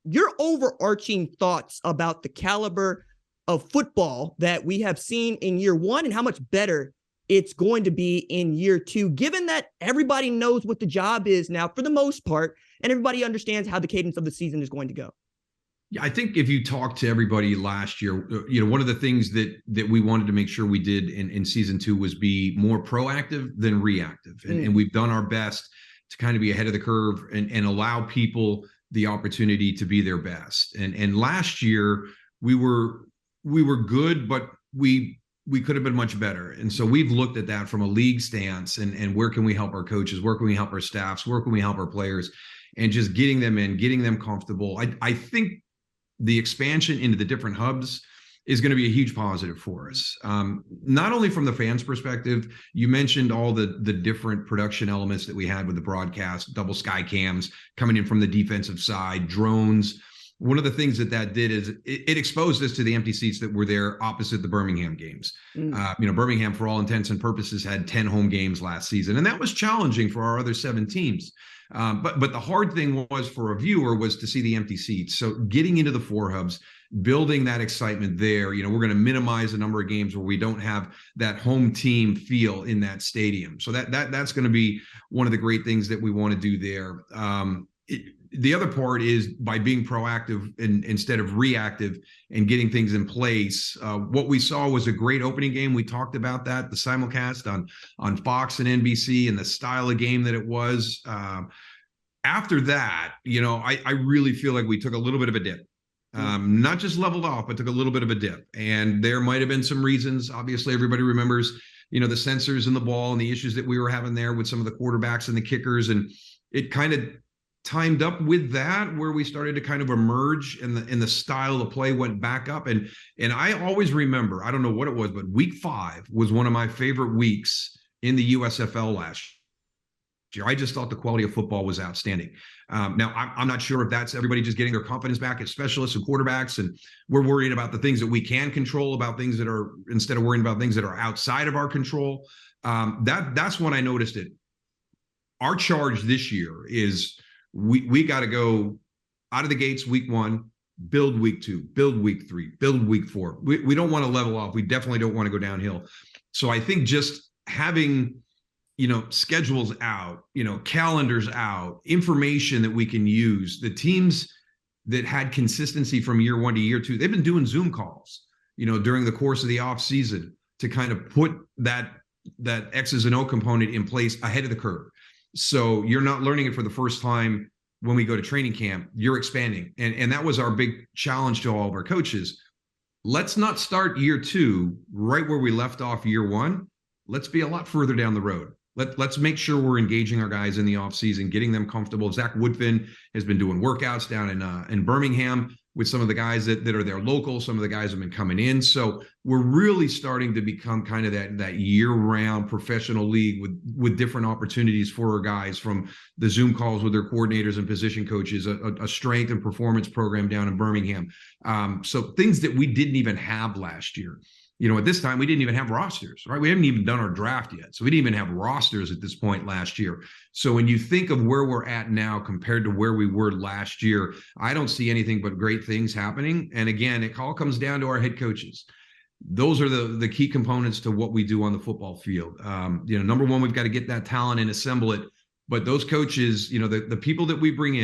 your overarching thoughts about the caliber of football that we have seen in year one and how much better it's going to be in year two, given that everybody knows what the job is now for the most part, and everybody understands how the cadence of the season is going to go. Yeah, I think if you talk to everybody last year, one of the things that we wanted to make sure we did in season two was be more proactive than reactive. And we've done our best to kind of be ahead of the curve and allow people the opportunity to be their best. And last year we were good, but we could have been much better. And so we've looked at that from a league stance and where can we help our coaches? Where can we help our staffs? Where can we help our players? And just getting them in, getting them comfortable. I think the expansion into the different hubs is going to be a huge positive for us. Not only from the fans' perspective, you mentioned all the different production elements that we had with the broadcast, double sky cams coming in from the defensive side, drones. One of the things that did is it exposed us to the empty seats that were there opposite the Birmingham games. Birmingham, for all intents and purposes, had 10 home games last season, and that was challenging for our other 7 teams. But the hard thing was for a viewer was to see the empty seats. So getting into the 4 hubs, building that excitement there, we're going to minimize the number of games where we don't have that home team feel in that stadium. So that's going to be one of the great things that we want to do there. The other part is by being proactive instead of reactive and getting things in place. What we saw was a great opening game. We talked about that, the simulcast on Fox and NBC and the style of game that it was. After that, I really feel like we took a little bit of a dip. Not just leveled off, but took a little bit of a dip. And there might have been some reasons. Obviously, everybody remembers, the sensors in the ball and the issues that we were having there with some of the quarterbacks and the kickers. And it kind of timed up with that, where we started to kind of emerge and the style of play went back up. And I always remember, I don't know what it was, but week 5 was one of my favorite weeks in the USFL last year. I just thought the quality of football was outstanding. Now, I'm not sure if that's everybody just getting their confidence back as specialists and quarterbacks, and we're worried about the things that we can control, about things that are, instead of worrying about things that are outside of our control. That's when I noticed it. Our charge this year is we got to go out of the gates week 1, build week 2, build week 3, build week 4. We don't want to level off. We definitely don't want to go downhill. So I think just having schedules out, calendars out, information that we can use. The teams that had consistency from year 1 to year 2, they've been doing Zoom calls, during the course of the off season to kind of put that X's and O component in place ahead of the curve. So you're not learning it for the first time when we go to training camp, you're expanding. And that was our big challenge to all of our coaches. Let's not start year 2 right where we left off year 1. Let's be a lot further down the road. Let's make sure we're engaging our guys in the offseason, getting them comfortable. Zach Woodfin has been doing workouts down in Birmingham with some of the guys that are there local. Some of the guys have been coming in. So we're really starting to become kind of that year-round professional league with different opportunities for our guys, from the Zoom calls with their coordinators and position coaches, a strength and performance program down in Birmingham. So things that we didn't even have last year. At this time, we didn't even have rosters, right? We haven't even done our draft yet. So we didn't even have rosters at this point last year. So when you think of where we're at now compared to where we were last year, I don't see anything but great things happening. And again, it all comes down to our head coaches. Those are the key components to what we do on the football field. Number one, we've got to get that talent and assemble it. But those coaches, the people that we bring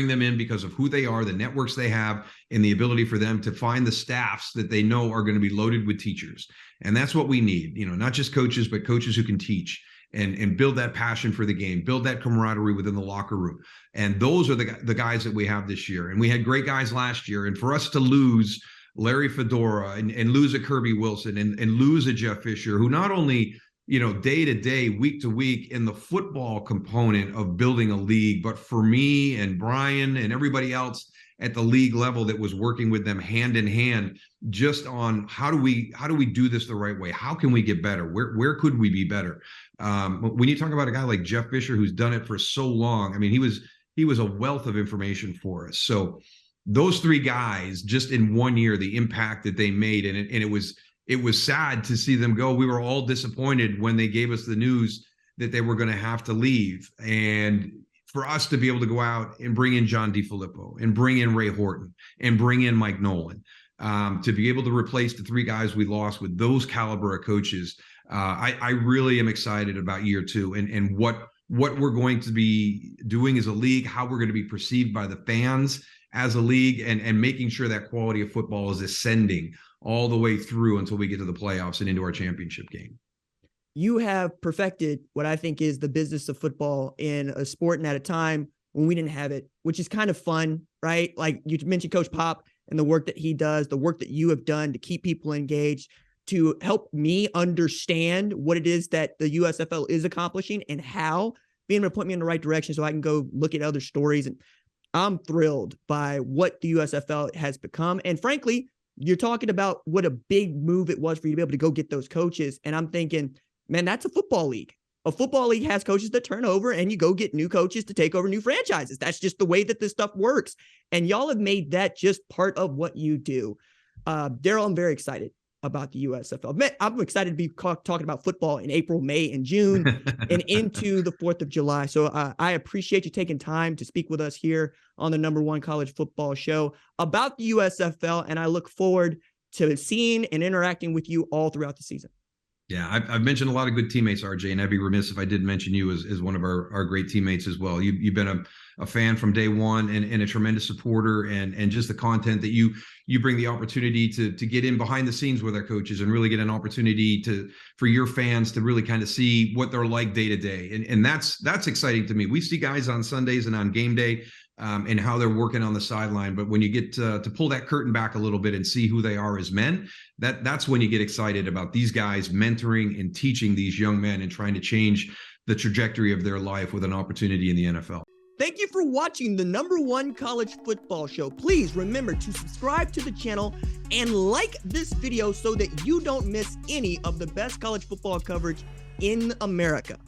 them in because of who they are, the networks they have, and the ability for them to find the staffs that they know are going to be loaded with teachers. And that's what we need, not just coaches, but coaches who can teach and build that passion for the game, build that camaraderie within the locker room. And those are the guys that we have this year. And we had great guys last year. And for us to lose Larry Fedora and lose a Kirby Wilson and lose a Jeff Fisher, who not only day to day, week to week in the football component of building a league, but for me and Brian and everybody else at the league level that was working with them hand in hand, just on how do we do this the right way? How can we get better? Where could we be better? When you talk about a guy like Jeff Fisher, who's done it for so long, I mean, he was a wealth of information for us. So those 3 guys, just in 1 year, the impact that they made, and it was sad to see them go. We were all disappointed when they gave us the news that they were going to have to leave. And for us to be able to go out and bring in John DeFilippo and bring in Ray Horton and bring in Mike Nolan, to be able to replace the 3 guys we lost with those caliber of coaches. I really am excited about year 2 and what we're going to be doing as a league, how we're going to be perceived by the fans as a league, and making sure that quality of football is ascending all the way through until we get to the playoffs and into our championship game. You have perfected what I think is the business of football in a sport and at a time when we didn't have it, which is kind of fun, right? Like you mentioned Coach Pop and the work that he does, the work that you have done to keep people engaged, to help me understand what it is that the USFL is accomplishing and how, being able to point me in the right direction so I can go look at other stories. And I'm thrilled by what the USFL has become. And frankly, you're talking about what a big move it was for you to be able to go get those coaches. And I'm thinking, man, that's a football league. A football league has coaches that turn over and you go get new coaches to take over new franchises. That's just the way that this stuff works. And y'all have made that just part of what you do. Daryl, I'm very excited about the USFL. I'm excited to be talking about football in April, May, and June and into the 4th of July. So I appreciate you taking time to speak with us here on the #1 college football show about the USFL. And I look forward to seeing and interacting with you all throughout the season. Yeah, I've mentioned a lot of good teammates, RJ, and I'd be remiss if I didn't mention you as one of our great teammates as well. You've been a fan from day one and a tremendous supporter, and just the content that you bring the opportunity to get in behind the scenes with our coaches and really get an opportunity for your fans to really kind of see what they're like day to day. And that's exciting to me. We see guys on Sundays and on game day, and how they're working on the sideline. But when you get to pull that curtain back a little bit and see who they are as men, that's when you get excited about these guys mentoring and teaching these young men and trying to change the trajectory of their life with an opportunity in the NFL. Thank you for watching the #1 college football show. Please remember to subscribe to the channel and like this video so that you don't miss any of the best college football coverage in America.